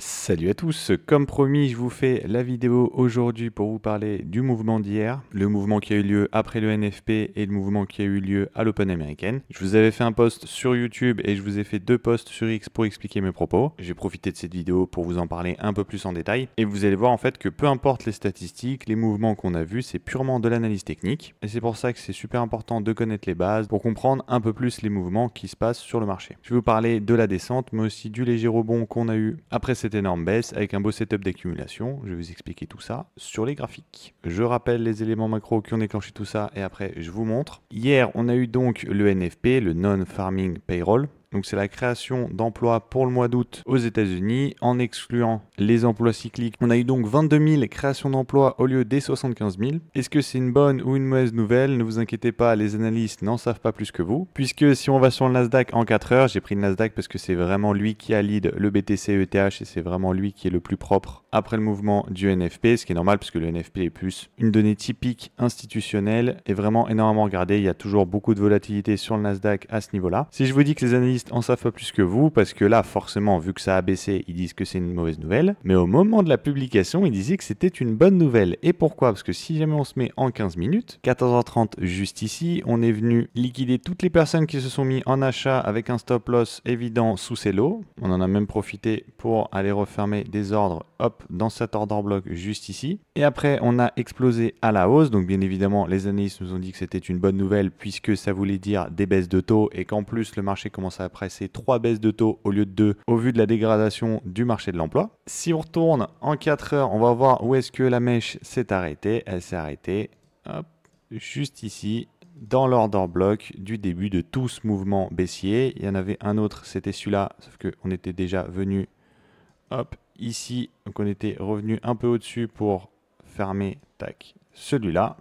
Salut à tous, comme promis, je vous fais la vidéo aujourd'hui pour vous parler du mouvement d'hier, le mouvement qui a eu lieu après le NFP et le mouvement qui a eu lieu à l'Open américaine. Je vous avais fait un post sur YouTube et je vous ai fait 2 posts sur X pour expliquer mes propos. J'ai profité de cette vidéo pour vous en parler un peu plus en détail et vous allez voir en fait que peu importe les statistiques, les mouvements qu'on a vus, c'est purement de l'analyse technique et c'est pour ça que c'est super important de connaître les bases pour comprendre un peu plus les mouvements qui se passent sur le marché. Je vais vous parler de la descente mais aussi du léger rebond qu'on a eu après cette énorme baisse avec un beau setup d'accumulation. Je vais vous expliquer tout ça sur les graphiques. Je rappelle les éléments macro qui ont déclenché tout ça et après je vous montre. Hier, on a eu donc le NFP, le Non-Farming Payroll. Donc c'est la création d'emplois pour le mois d'août aux États-Unis en excluant les emplois cycliques. On a eu donc 22 000 créations d'emplois au lieu des 75 000. Est-ce que c'est une bonne ou une mauvaise nouvelle? Ne vous inquiétez pas, les analystes n'en savent pas plus que vous. Puisque si on va sur le Nasdaq en 4 heures, j'ai pris le Nasdaq parce que c'est vraiment lui qui a lead le BTC ETH et c'est vraiment lui qui est le plus propre après le mouvement du NFP, ce qui est normal puisque le NFP est plus une donnée typique institutionnelle et vraiment énormément regardée. Il y a toujours beaucoup de volatilité sur le Nasdaq à ce niveau-là. Si je vous dis que les analystes en savent pas plus que vous, parce que là, forcément, vu que ça a baissé, ils disent que c'est une mauvaise nouvelle. Mais au moment de la publication, ils disaient que c'était une bonne nouvelle. Et pourquoi? Parce que si jamais on se met en 15 minutes, 14h30 juste ici, on est venu liquider toutes les personnes qui se sont mis en achat avec un stop loss évident sous ces lots. On en a même profité pour aller refermer des ordres, hop, dans cet order bloc juste ici. Et après, on a explosé à la hausse. Donc bien évidemment, les analystes nous ont dit que c'était une bonne nouvelle puisque ça voulait dire des baisses de taux et qu'en plus, le marché commence à presser 3 baisses de taux au lieu de 2 au vu de la dégradation du marché de l'emploi. Si on retourne en 4 heures, on va voir où est-ce que la mèche s'est arrêtée. Elle s'est arrêtée, hop, juste ici, dans l'order block du début de tout ce mouvement baissier. Il y en avait un autre, c'était celui-là, sauf qu'on était déjà venu, hop, ici. Donc on était revenu un peu au-dessus pour fermer, tac, celui-là.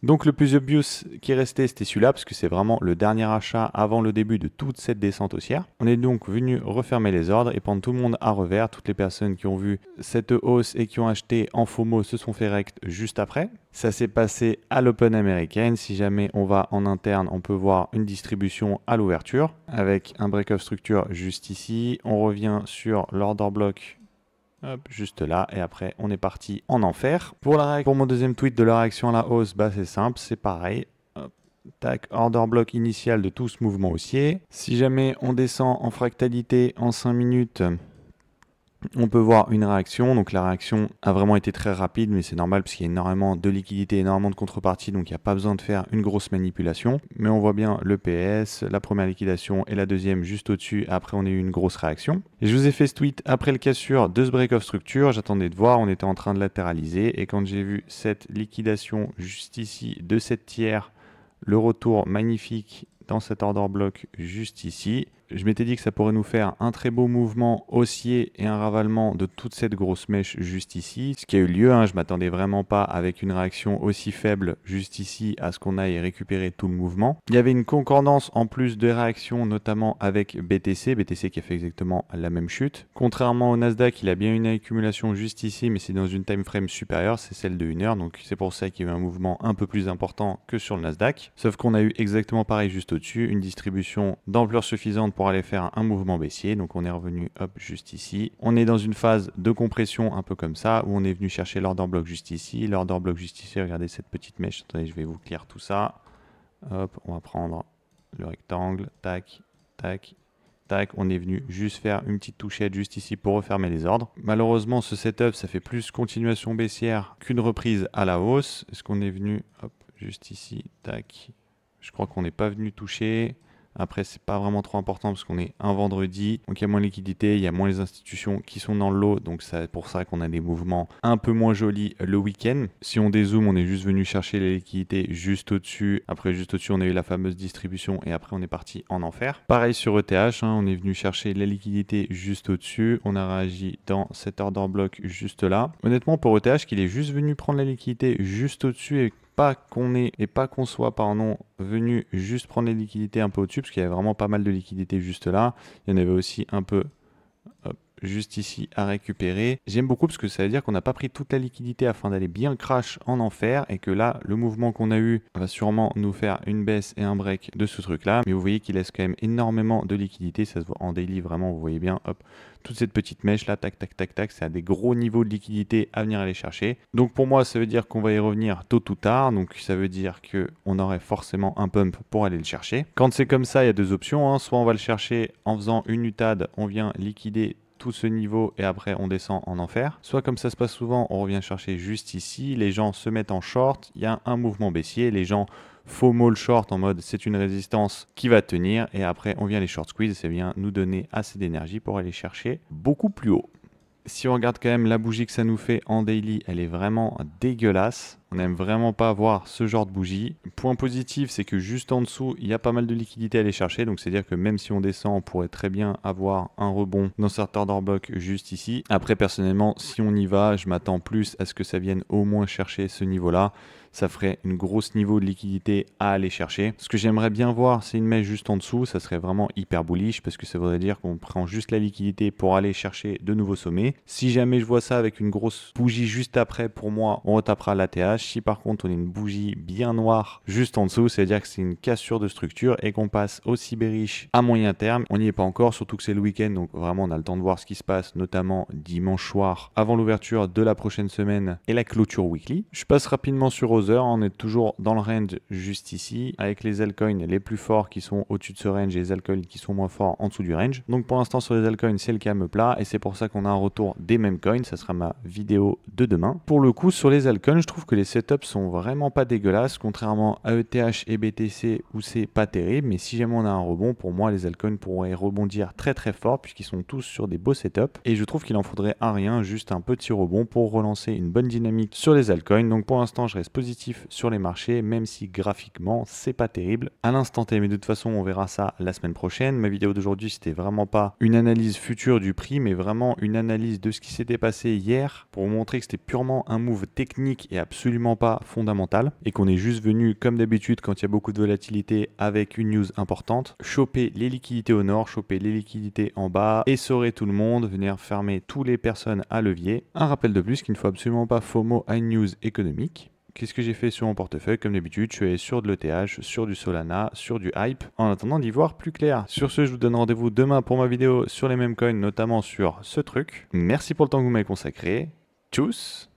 Donc le plus obvious qui est resté, c'était celui-là, parce que c'est vraiment le dernier achat avant le début de toute cette descente haussière. On est donc venu refermer les ordres et prendre tout le monde à revers. Toutes les personnes qui ont vu cette hausse et qui ont acheté en FOMO se sont fait rect juste après. Ça s'est passé à l'Open américaine. Si jamais on va en interne, on peut voir une distribution à l'ouverture avec un break-off structure juste ici. On revient sur l'order block. Hop, juste là, et après on est parti en enfer. Pour mon deuxième tweet de la réaction à la hausse, bah c'est simple, c'est pareil. Hop, tac, order block initial de tout ce mouvement haussier. Si jamais on descend en fractalité en 5 minutes, on peut voir une réaction. Donc la réaction a vraiment été très rapide, mais c'est normal parce qu'il y a énormément de liquidités, énormément de contrepartie, donc il n'y a pas besoin de faire une grosse manipulation. Mais on voit bien le PS, la première liquidation et la deuxième juste au-dessus. Après, on a eu une grosse réaction. Et je vous ai fait ce tweet après le cassure de ce break-off structure. J'attendais de voir, on était en train de latéraliser. Et quand j'ai vu cette liquidation juste ici de cette tiers, le retour magnifique dans cet order block juste ici, je m'étais dit que ça pourrait nous faire un très beau mouvement haussier et un ravalement de toute cette grosse mèche juste ici. Ce qui a eu lieu, hein, je ne m'attendais vraiment pas avec une réaction aussi faible juste ici à ce qu'on aille récupérer tout le mouvement. Il y avait une concordance en plus de réactions, notamment avec BTC. BTC qui a fait exactement la même chute. Contrairement au Nasdaq, il a bien une accumulation juste ici, mais c'est dans une time frame supérieure, c'est celle de 1 heure. Donc c'est pour ça qu'il y a eu un mouvement un peu plus important que sur le Nasdaq. Sauf qu'on a eu exactement pareil juste au-dessus, une distribution d'ampleur suffisante pour aller faire un mouvement baissier. Donc on est revenu hop juste ici. On est dans une phase de compression un peu comme ça, où on est venu chercher l'order block juste ici. L'order block juste ici, regardez cette petite mèche. Attendez, je vais vous clear tout ça. Hop, on va prendre le rectangle. Tac, tac, tac. On est venu juste faire une petite touchette juste ici pour refermer les ordres. Malheureusement, ce setup, ça fait plus continuation baissière qu'une reprise à la hausse. Est-ce qu'on est venu, hop, juste ici, tac. Je crois qu'on n'est pas venu toucher. Après, c'est pas vraiment trop important parce qu'on est un vendredi, donc il y a moins de liquidité, il y a moins les institutions qui sont dans le lot, donc c'est pour ça qu'on a des mouvements un peu moins jolis le week-end. Si on dézoome, on est juste venu chercher les liquidités juste au-dessus. Après, juste au-dessus, on a eu la fameuse distribution et après, on est parti en enfer. Pareil sur ETH, hein, on est venu chercher les liquidités juste au-dessus. On a réagi dans cet order block juste là. Honnêtement, pour ETH, qu'il est juste venu prendre la liquidité juste au-dessus et pas qu'on soit pardon, venu juste prendre les liquidités un peu au-dessus parce qu'il y avait vraiment pas mal de liquidités juste là. Il y en avait aussi un peu hop, juste ici à récupérer. J'aime beaucoup parce que ça veut dire qu'on n'a pas pris toute la liquidité afin d'aller bien crash en enfer et que là, le mouvement qu'on a eu va sûrement nous faire une baisse et un break de ce truc-là. Mais vous voyez qu'il laisse quand même énormément de liquidité. Ça se voit en daily, vraiment, vous voyez bien, hop, toute cette petite mèche là, tac, tac, tac, tac, c'est à des gros niveaux de liquidité à venir aller chercher. Donc pour moi, ça veut dire qu'on va y revenir tôt ou tard. Donc ça veut dire qu'on aurait forcément un pump pour aller le chercher. Quand c'est comme ça, il y a deux options, hein. Soit on va le chercher en faisant une UTAD, on vient liquider tout ce niveau et après on descend en enfer. Soit comme ça se passe souvent, on revient chercher juste ici, les gens se mettent en short, il y a un mouvement baissier, les gens FOMO le short en mode c'est une résistance qui va tenir et après on vient les short squeeze, c'est bien nous donner assez d'énergie pour aller chercher beaucoup plus haut. Si on regarde quand même la bougie que ça nous fait en daily, elle est vraiment dégueulasse. On n'aime vraiment pas voir ce genre de bougie. Point positif, c'est que juste en dessous, il y a pas mal de liquidité à aller chercher. Donc c'est-à-dire que même si on descend, on pourrait très bien avoir un rebond dans certains order block juste ici. Après, personnellement, si on y va, je m'attends plus à ce que ça vienne au moins chercher ce niveau-là. Ça ferait une grosse niveau de liquidité à aller chercher. Ce que j'aimerais bien voir, c'est une mèche juste en dessous. Ça serait vraiment hyper bullish parce que ça voudrait dire qu'on prend juste la liquidité pour aller chercher de nouveaux sommets. Si jamais je vois ça avec une grosse bougie juste après, pour moi, on retapera l'ATH. Si par contre on a une bougie bien noire juste en dessous, c'est-à-dire que c'est une cassure de structure et qu'on passe aussi bearish à moyen terme. On n'y est pas encore, surtout que c'est le week-end, donc vraiment on a le temps de voir ce qui se passe, notamment dimanche soir, avant l'ouverture de la prochaine semaine et la clôture weekly. Je passe rapidement sur Other, on est toujours dans le range juste ici, avec les altcoins les plus forts qui sont au-dessus de ce range et les altcoins qui sont moins forts en dessous du range. Donc pour l'instant sur les altcoins, c'est le calme plat et c'est pour ça qu'on a un retour des mêmes coins, ça sera ma vidéo de demain. Pour le coup, sur les altcoins, je trouve que les setups sont vraiment pas dégueulasses, contrairement à ETH et BTC où c'est pas terrible, mais si jamais on a un rebond, pour moi les altcoins pourraient rebondir très très fort puisqu'ils sont tous sur des beaux setups et je trouve qu'il en faudrait un rien, juste un petit rebond pour relancer une bonne dynamique sur les altcoins. Donc pour l'instant je reste positif sur les marchés, même si graphiquement c'est pas terrible à l'instant T, mais de toute façon on verra ça la semaine prochaine. Ma vidéo d'aujourd'hui c'était vraiment pas une analyse future du prix, mais vraiment une analyse de ce qui s'était passé hier pour vous montrer que c'était purement un move technique et absolument pas fondamental et qu'on est juste venu comme d'habitude quand il y a beaucoup de volatilité avec une news importante, choper les liquidités au nord, choper les liquidités en bas, essorer tout le monde, venir fermer toutes les personnes à levier. Un rappel de plus qu'il ne faut absolument pas FOMO à une news économique. Qu'est-ce que j'ai fait sur mon portefeuille? Comme d'habitude, je suis allé sur de l'ETH, sur du Solana, sur du Hype, en attendant d'y voir plus clair. Sur ce, je vous donne rendez-vous demain pour ma vidéo sur les mêmes coins, notamment sur ce truc. Merci pour le temps que vous m'avez consacré. Tchuss!